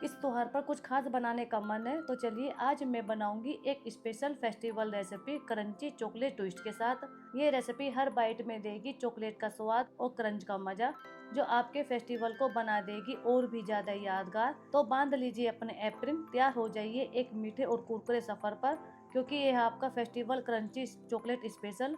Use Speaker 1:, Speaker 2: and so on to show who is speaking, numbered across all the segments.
Speaker 1: इस त्योहार पर कुछ खास बनाने का मन है, तो चलिए आज मैं बनाऊंगी एक special festival recipe crunchy chocolate twist के साथ। ये रेसिपी हर बाइट में देगी चॉकलेट का स्वाद और क्रंच का मजा, जो आपके फेस्टिवल को बना देगी और भी ज्यादा यादगार। तो बांध लीजिए अपने एप्रिन, तैयार हो जाइए एक मीठे और कुरकुरे सफर पर, क्योंकि यह आपका फेस्टिवल क्रंची चॉकलेट स्पेशल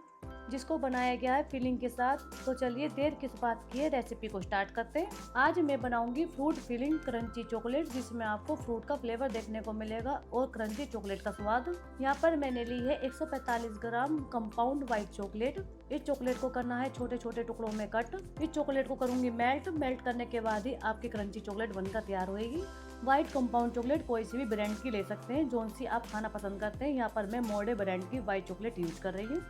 Speaker 1: जिसको बनाया गया है फिलिंग के साथ। तो चलिए देर किस बात की है, रेसिपी को स्टार्ट करते हैं। आज मैं बनाऊंगी फ्रूट फिलिंग क्रंची चॉकलेट, जिसमें आपको फ्रूट का फ्लेवर देखने को मिलेगा और क्रंची चॉकलेट का स्वाद। यहाँ पर मैंने ली है 145 ग्राम कंपाउंड व्हाइट चॉकलेट। इस चॉकलेट को करना है छोटे छोटे टुकड़ों में कट। इस चॉकलेट को करूंगी मेल्ट करने के बाद ही आपकी क्रंची चॉकलेट बनकर तैयार होगी। व्हाइट कंपाउंड चॉकलेट कोई सी भी ब्रांड की ले सकते हैं, जो सी आप खाना पसंद करते हैं। यहाँ पर मैं मोर्डे ब्रांड की व्हाइट चॉकलेट यूज कर रही हूँ।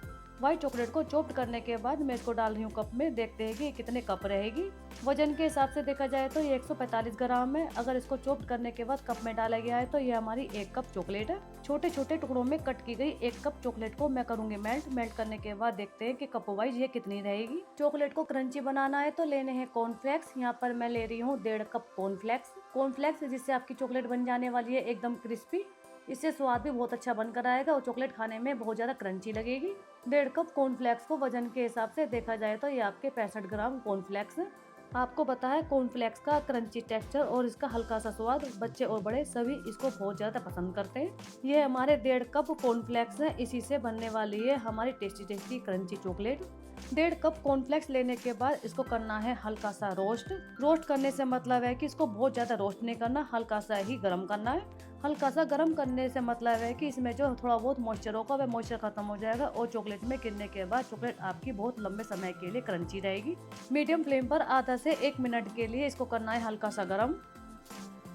Speaker 1: व्हाइट चॉकलेट को चॉप्ड करने के बाद मैं इसको डाल रही हूँ कप में। देखते हैं कि कितने कप रहेगी। वजन के हिसाब से देखा जाए तो ये 145 ग्राम है। अगर इसको चॉप्ड करने के बाद कप में डाला गया है तो ये हमारी 1 कप चॉकलेट है। छोटे छोटे टुकड़ों में कट की गई 1 कप चॉकलेट को मैं करूंगी मेल्ट करने के बाद देखते हैं कि कप वाइज ये कितनी रहेगी। चॉकलेट को क्रंची बनाना है तो लेने हैं कॉर्नफ्लेक्स। यहाँ पर मैं ले रही हूँ 1.5 कप कॉर्नफ्लेक्स, जिससे आपकी चॉकलेट बन जाने वाली है एकदम क्रिस्पी। इससे स्वाद भी बहुत अच्छा बनकर आएगा और चॉकलेट खाने में बहुत ज़्यादा क्रंची लगेगी। 1.5 कप कॉर्नफ्लेक्स को वजन के हिसाब से देखा जाए तो ये आपके 65 ग्राम कॉर्नफ्लेक्स है। आपको पता है कॉर्नफ्लेक्स का क्रंची टेक्सचर और इसका हल्का सा स्वाद बच्चे और बड़े सभी इसको बहुत ज़्यादा पसंद करते हैं। ये हमारे 1.5 कप कॉर्नफ्लेक्स है, इसी से बनने वाली है हमारी tasty tasty crunchy chocolate. 1.5 cup cornflakes लेने के बाद इसको करना है हल्का सा रोस्ट करने से मतलब है कि इसको बहुत ज़्यादा रोस्ट नहीं करना, हल्का सा ही गर्म करना है। हल्का सा गर्म करने से मतलब है कि इसमें जो थोड़ा बहुत मॉइस्चर होगा वह मॉइस्चर खत्म हो जाएगा और चॉकलेट में गिरने के बाद चॉकलेट आपकी बहुत लंबे समय के लिए क्रंची रहेगी। मीडियम फ्लेम पर आधा से 1 मिनट के लिए इसको करना है हल्का सा गर्म।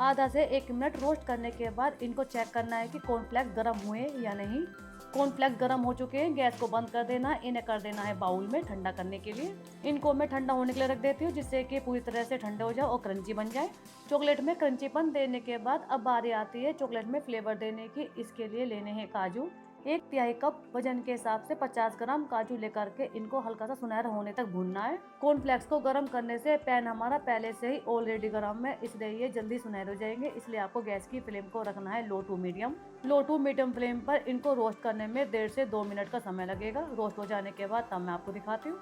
Speaker 1: आधा से 1 मिनट रोस्ट करने के बाद इनको चेक करना है कि कॉर्नफ्लेक्स गर्म हुए या नहीं। कॉर्नफ्लेक्स गर्म हो चुके हैं, गैस को बंद कर देना। इन्हें कर देना है बाउल में ठंडा करने के लिए। इनको मैं ठंडा होने के लिए रख देती हूँ, जिससे कि पूरी तरह से ठंडे हो जाए और क्रंची बन जाए। चॉकलेट में क्रंचीपन देने के बाद अब बारी आती है चॉकलेट में फ्लेवर देने की। इसके लिए लेने हैं काजू। 1/3 कप वजन के हिसाब से 50 ग्राम काजू लेकर के इनको हल्का सा सुनहरा होने तक भूनना है। कॉर्नफ्लेक्स को गर्म करने से पैन हमारा पहले से ही ऑलरेडी गर्म है, इसलिए ये जल्दी सुनहरे हो जाएंगे। इसलिए आपको गैस की फ्लेम को रखना है लो टू मीडियम फ्लेम पर। इनको रोस्ट करने में 1.5 से 2 मिनट का समय लगेगा। रोस्ट हो जाने के बाद तब मैं आपको दिखाती हूँ।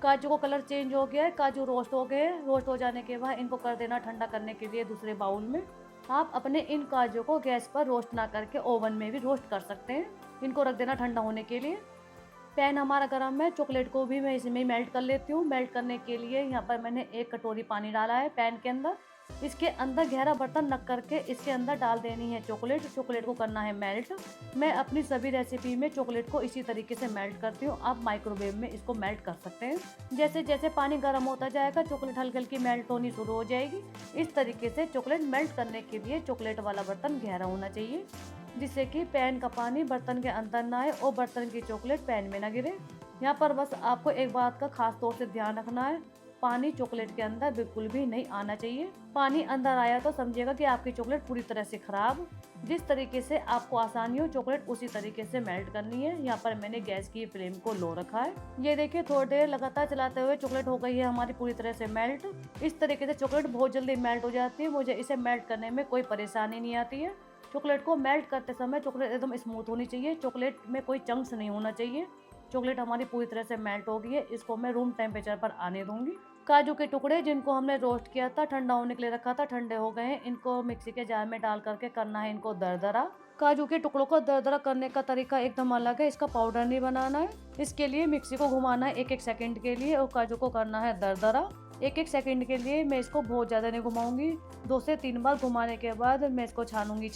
Speaker 1: काजू को कलर चेंज हो गया है, काजू रोस्ट हो गए। रोस्ट हो जाने के बाद इनको कर देना ठंडा करने के लिए दूसरे बाउल में। आप अपने इन काजू को गैस पर रोस्ट ना करके ओवन में भी रोस्ट कर सकते हैं। इनको रख देना ठंडा होने के लिए। पैन हमारा गर्म है, चॉकलेट को भी मैं इसमें मेल्ट कर लेती हूँ। मेल्ट करने के लिए यहाँ पर मैंने 1 कटोरी पानी डाला है पैन के अंदर। इसके अंदर गहरा बर्तन रख करके इसके अंदर डाल देनी है चॉकलेट को करना है मेल्ट। मैं अपनी सभी रेसिपी में चॉकलेट को इसी तरीके से मेल्ट करती हूँ। आप माइक्रोवेव में इसको मेल्ट कर सकते हैं। जैसे जैसे पानी गर्म होता जाएगा चॉकलेट हल्की हल्की मेल्ट होनी शुरू हो जाएगी। इस तरीके से चॉकलेट मेल्ट करने के लिए चॉकलेट वाला बर्तन गहरा होना चाहिए, जिससे कि पैन का पानी बर्तन के अंदर ना आए और बर्तन की चॉकलेट पैन में ना गिरे। यहाँ पर बस आपको एक बात का खास तौर से ध्यान रखना है, पानी चॉकलेट के अंदर बिल्कुल भी नहीं आना चाहिए। पानी अंदर आया तो समझिएगा कि आपकी चॉकलेट पूरी तरह से खराब। जिस तरीके से आपको आसानी हो चॉकलेट उसी तरीके से मेल्ट करनी है। यहाँ पर मैंने गैस की फ्लेम को लो रखा है। ये देखिए थोड़ी देर लगातार चलाते हुए चॉकलेट हो गई है हमारी पूरी तरह से मेल्ट। इस तरीके से चॉकलेट बहुत जल्दी मेल्ट हो जाती है, मुझे इसे मेल्ट करने में कोई परेशानी नहीं आती है। चॉकलेट को मेल्ट करते समय चॉकलेट एकदम स्मूथ होनी चाहिए, चॉकलेट में कोई चंक्स नहीं होना चाहिए। चॉकलेट हमारी पूरी तरह से मेल्ट हो गई है, इसको मैं रूम टेम्परेचर पर आने दूंगी। काजू के टुकड़े जिनको हमने रोस्ट किया था, ठंडा होने के लिए रखा था, ठंडे हो गए हैं। इनको मिक्सी के जार में डाल करके करना है इनको दरदरा। काजू के टुकड़ों को दरदरा करने का तरीका एकदम अलग है, इसका पाउडर नहीं बनाना है। इसके लिए मिक्सी को घुमाना है 1-1 सेकंड के लिए और काजू को करना है दरदरा। 1-1 सेकंड के लिए मैं इसको बहुत ज़्यादा नहीं घुमाऊंगी। 2 से 3 बार घुमाने के बाद मैं इसको छानूंगी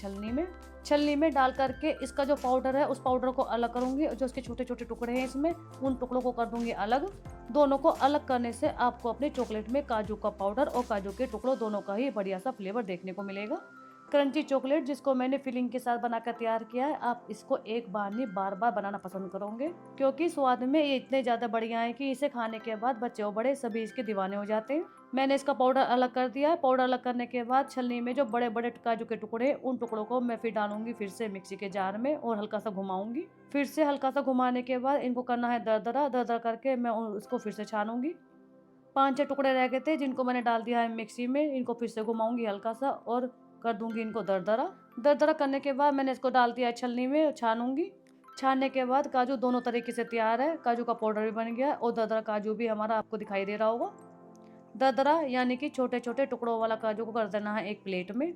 Speaker 1: छलनी में डाल करके इसका जो पाउडर है उस पाउडर को अलग करूंगी। जो इसके छोटे छोटे टुकड़े हैं इसमें उन टुकड़ों को कर दूंगी अलग। दोनों को अलग करने से आपको अपने चॉकलेट में काजू का पाउडर और काजू के टुकड़ों दोनों का ही बढ़िया सा फ्लेवर देखने को मिलेगा। क्रंची चॉकलेट जिसको मैंने फिलिंग के साथ बनाकर तैयार किया है, आप इसको एक बार नहीं बार बार बनाना पसंद करोगे, क्योंकि स्वाद में ये इतने ज़्यादा बढ़िया है कि इसे खाने के बाद बच्चे और बड़े सभी इसके दीवाने हो जाते हैं। मैंने इसका पाउडर अलग कर दिया है। पाउडर अलग करने के बाद छलनी में जो बड़े बड़े काजू के टुकड़े हैं उन टुकड़ों को मैं फिर डालूंगी फिर से मिक्सी के जार में और हल्का सा घुमाऊंगी। फिर से हल्का सा घुमाने के बाद इनको करना है दरदरा करके मैं उसको फिर से छानूंगी। 5-6 टुकड़े रह गए थे जिनको मैंने डाल दिया है मिक्सी में, इनको फिर से घुमाऊंगी हल्का सा और कर दूंगी इनको दरदरा। दरदरा करने के बाद मैंने इसको डाल दिया छलनी में, छानूंगी। छानने के बाद काजू दोनों तरीके से तैयार है, काजू का पाउडर भी बन गया और दरदरा काजू भी हमारा आपको दिखाई दे रहा होगा। दरदरा यानी कि छोटे छोटे टुकड़ों वाला काजू को कर देना है एक प्लेट में।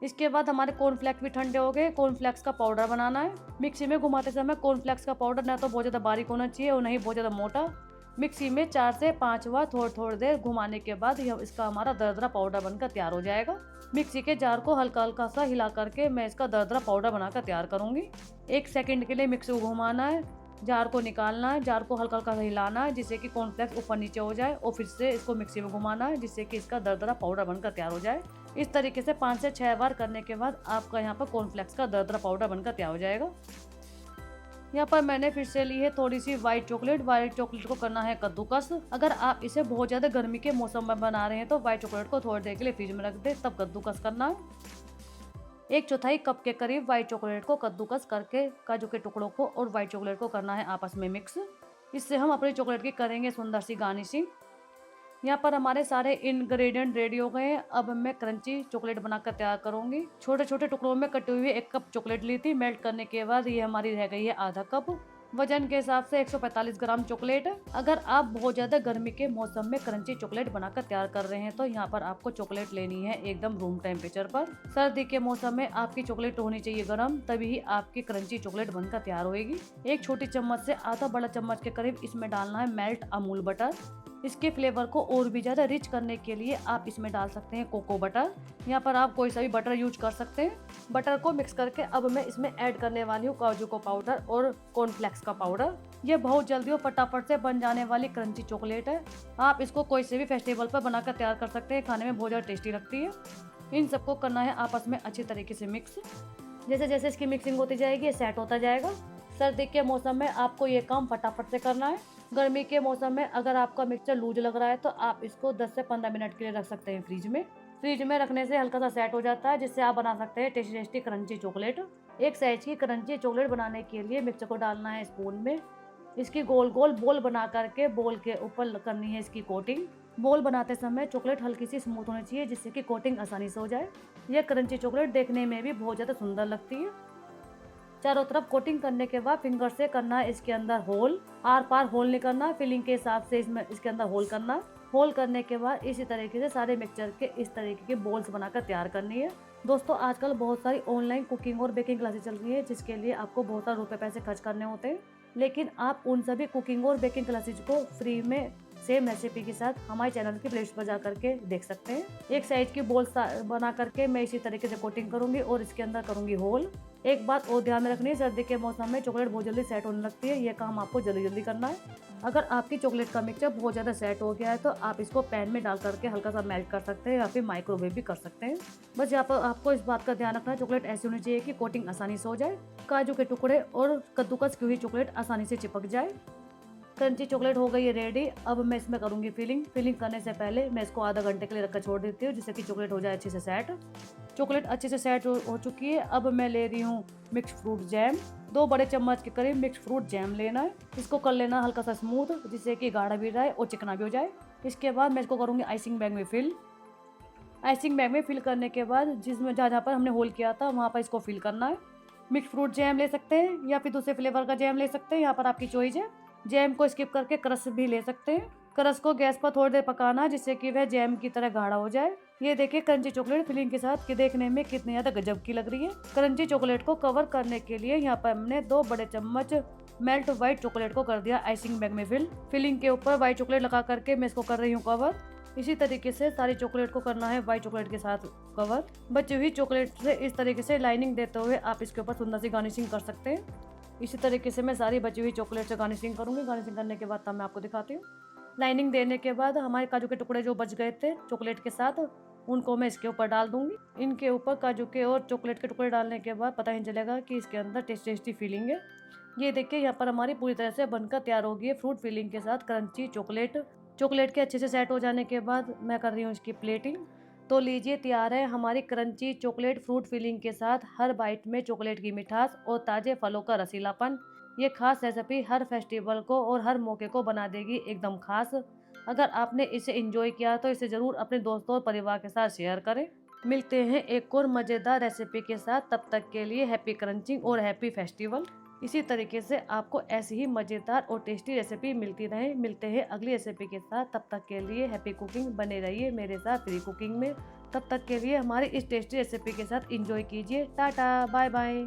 Speaker 1: इसके बाद हमारे कॉर्नफ्लेक्स भी ठंडे हो गए। कॉर्नफ्लेक्स का पाउडर बनाना है। मिक्सी में घुमाते समय कॉर्नफ्लेक्स का पाउडर ना तो बहुत ज़्यादा बारीक होना चाहिए और नहीं बहुत ज़्यादा मोटा। मिक्सी में 4 से 5 बार थोड़ी थोड़ी देर घुमाने के बाद यह इसका हमारा दरदरा पाउडर बनकर तैयार हो जाएगा। मिक्सी के जार को हल्का हल्का सा हिला करके मैं इसका दरदरा पाउडर बनाकर तैयार करूंगी। 1 सेकंड के लिए मिक्सी को घुमाना है, जार को निकालना है, जार को हल्का हल्का हिलाना है जिससे कि कॉर्नफ्लेक्स ऊपर नीचे हो जाए और फिर से इसको मिक्सी में घुमाना है जिससे कि इसका दरदरा पाउडर बनकर तैयार हो जाए। इस तरीके से 5 से 6 बार करने के बाद आपका यहाँ पर कॉर्नफ्लेक्स का दरदरा पाउडर बनकर तैयार हो जाएगा। यहाँ पर मैंने फिर से ली है थोड़ी सी व्हाइट चॉकलेट। व्हाइट चॉकलेट को करना है कद्दूकस। अगर आप इसे बहुत ज़्यादा गर्मी के मौसम में बना रहे हैं तो व्हाइट चॉकलेट को थोड़ी देर के लिए फ्रिज में रख दे, तब कद्दूकस करना है। 1/4 कप के करीब व्हाइट चॉकलेट को कद्दूकस करके काजू के टुकड़ों को और व्हाइट चॉकलेट को करना है आपस में मिक्स। इससे हम अपनी चॉकलेट की करेंगे सुंदर सी गार्निशिंग। यहाँ पर हमारे सारे इंग्रेडिएंट रेडी हो गए हैं। अब मैं क्रंची चॉकलेट बनाकर तैयार करूंगी। छोटे छोटे टुकड़ों में कटी हुई 1 कप चॉकलेट ली थी। मेल्ट करने के बाद ये हमारी रह गई है आधा कप। वजन के हिसाब से 145 ग्राम चॉकलेट। अगर आप बहुत ज़्यादा गर्मी के मौसम में क्रंची चॉकलेट बनाकर तैयार कर रहे हैं तो यहाँ पर आपको चॉकलेट लेनी है एकदम रूम टेम्परेचर पर। सर्दी के मौसम में आपकी चॉकलेट होनी चाहिए गर्म, तभी ही आपकी क्रंची चॉकलेट बनकर तैयार होगी। 1 छोटी चम्मच से आधा बड़ा चम्मच के करीब इसमें डालना है मेल्ट अमूल बटर। इसके फ्लेवर को और भी ज़्यादा रिच करने के लिए आप इसमें डाल सकते हैं कोको बटर। यहाँ पर आप कोई सा भी बटर यूज कर सकते हैं। बटर को मिक्स करके अब मैं इसमें ऐड करने वाली हूँ काजू का पाउडर और कॉर्नफ्लेक्स का पाउडर। ये बहुत जल्दी और फटाफट से बन जाने वाली क्रंची चॉकलेट है। आप इसको कोई से भी फेस्टिवल पर बनाकर तैयार कर सकते हैं, खाने में बहुत ज़्यादा टेस्टी लगती है। इन सबको करना है आपस में अच्छी तरीके से मिक्स। जैसे जैसे इसकी मिक्सिंग होती जाएगी सेट होता जाएगा। सर्दी के मौसम में आपको ये काम फटाफट से करना है। गर्मी के मौसम में अगर आपका मिक्सचर लूज लग रहा है तो आप इसको 10 से 15 मिनट के लिए रख सकते हैं फ्रिज में। फ्रिज में रखने से हल्का सा सेट हो जाता है जिससे आप बना सकते हैं टेस्टी टेस्टी क्रंची चॉकलेट। एक साइज की क्रंची चॉकलेट बनाने के लिए मिक्सचर को डालना है स्पून में। इसकी गोल गोल बोल बना करके बोल के ऊपर करनी है इसकी कोटिंग। बोल बनाते समय चॉकलेट हल्की सी स्मूथ होनी चाहिए जिससे कि कोटिंग आसानी से हो जाए। यह क्रंची चॉकलेट देखने में भी बहुत ज़्यादा सुंदर लगती है। चारों तरफ कोटिंग करने के बाद फिंगर से करना है इसके अंदर होल। आर पार होल नहीं करना, फिलिंग के हिसाब से इसके अंदर होल करना। होल करने के बाद इसी तरीके से सारे मिक्सचर के इस तरीके के बोल्स बनाकर तैयार करनी है। दोस्तों आजकल बहुत सारी ऑनलाइन कुकिंग और बेकिंग क्लासेस चल रही है जिसके लिए आपको बहुत सारे रुपए पैसे खर्च करने होते हैं, लेकिन आप उन सभी कुकिंग और बेकिंग क्लासेज को फ्री में सेम रेसिपी के साथ हमारे चैनल की प्लेलिस्ट पर जा करके देख सकते हैं। एक साइज की बॉल बना करके मैं इसी तरीके से कोटिंग करूंगी और इसके अंदर करूंगी होल। एक बात और ध्यान में रखनी है, सर्दी के मौसम में चॉकलेट बहुत जल्दी सेट होने लगती है। यह काम आपको जल्दी जल्दी करना है। अगर आपकी चॉकलेट का मिक्सचर बहुत ज़्यादा सेट हो गया है तो आप इसको पैन में डाल करके हल्का सा मेल्ट कर सकते हैं या फिर माइक्रोवेव भी कर सकते हैं। बस यहाँ पर आपको इस बात का ध्यान रखना है चॉकलेट ऐसी होनी चाहिए कि कोटिंग आसानी से हो जाए, काजू के टुकड़े और कद्दूकस की हुई चॉकलेट आसानी से चिपक जाए। क्रंची चॉकलेट हो गई है रेडी। अब मैं इसमें करूंगी फिलिंग। फिलिंग करने से पहले मैं इसको आधा घंटे के लिए रखकर छोड़ देती हूँ जिससे कि चॉकलेट हो जाए अच्छे से सेट। चॉकलेट अच्छे से सेट हो चुकी है। अब मैं ले रही हूँ मिक्स फ्रूट जैम। 2 बड़े चम्मच के करीब मिक्स फ्रूट जैम लेना है। इसको कर लेना हल्का सा स्मूथ जिससे कि गाढ़ा भी रहे और चिकना भी हो जाए। इसके बाद मैं इसको करूँगी आइसिंग बैग में फिल। आइसिंग बैग में फिल करने के बाद जिसमें जहाँ पर हमने होल किया था वहाँ पर इसको फिल करना है। मिक्स फ्रूट जैम ले सकते हैं या फिर दूसरे फ्लेवर का जैम ले सकते हैं, यहाँ पर आपकी चॉइस है। जैम को स्किप करके क्रश भी ले सकते हैं। क्रश को गैस पर थोड़ी देर पकाना जिससे कि वह जैम की तरह गाढ़ा हो जाए। ये देखिए क्रंची चॉकलेट फिलिंग के साथ कि देखने में कितनी ज़्यादा गजब की लग रही है। क्रंची चॉकलेट को कवर करने के लिए यहाँ पर हमने 2 बड़े चम्मच मेल्ट व्हाइट चॉकलेट को कर दिया आइसिंग बैग में फिल। फिलिंग के ऊपर व्हाइट चॉकलेट लगा करके मैं इसको कर रही हूँ कवर। इसी तरीके से सारी चॉकलेट को करना है व्हाइट चॉकलेट के साथ कवर। बची हुई चॉकलेट से इस तरीके से लाइनिंग देते हुए आप इसके ऊपर सुंदर सी गार्निशिंग कर सकते हैं। इसी तरीके से मैं सारी बची हुई चॉकलेट से गार्निशिंग करूंगी। गार्निशिंग करने के बाद तब मैं आपको दिखाती हूँ। लाइनिंग देने के बाद हमारे काजू के टुकड़े जो बच गए थे चॉकलेट के साथ उनको मैं इसके ऊपर डाल दूंगी। इनके ऊपर काजू के और चॉकलेट के टुकड़े डालने के बाद पता ही चलेगा कि इसके अंदर टेस्टी फीलिंग है। ये देखिए यहाँ पर हमारी पूरी तरह से बनकर तैयार हो गई है फ्रूट फिलिंग के साथ क्रंची चॉकलेट। चॉकलेट के अच्छे से सेट हो जाने के बाद मैं कर रही हूँ इसकी प्लेटिंग। तो लीजिए तैयार है हमारी क्रंची चॉकलेट फ्रूट फिलिंग के साथ हर बाइट में चॉकलेट की मिठास और ताज़े फलों का रसीलापन। ये खास रेसिपी हर फेस्टिवल को और हर मौके को बना देगी एकदम खास। अगर आपने इसे एंजॉय किया तो इसे ज़रूर अपने दोस्तों और परिवार के साथ शेयर करें। मिलते हैं एक और मज़ेदार रेसिपी के साथ, तब तक के लिए हैप्पी क्रंचिंग और हैप्पी फेस्टिवल। इसी तरीके से आपको ऐसी ही मज़ेदार और टेस्टी रेसिपी मिलती रहे। मिलते हैं अगली रेसिपी के साथ, तब तक के लिए हैप्पी कुकिंग बने रहिए मेरे साथ फ्री कुकिंग में। तब तक के लिए हमारी इस टेस्टी रेसिपी के साथ एंजॉय कीजिए। Tata bye bye.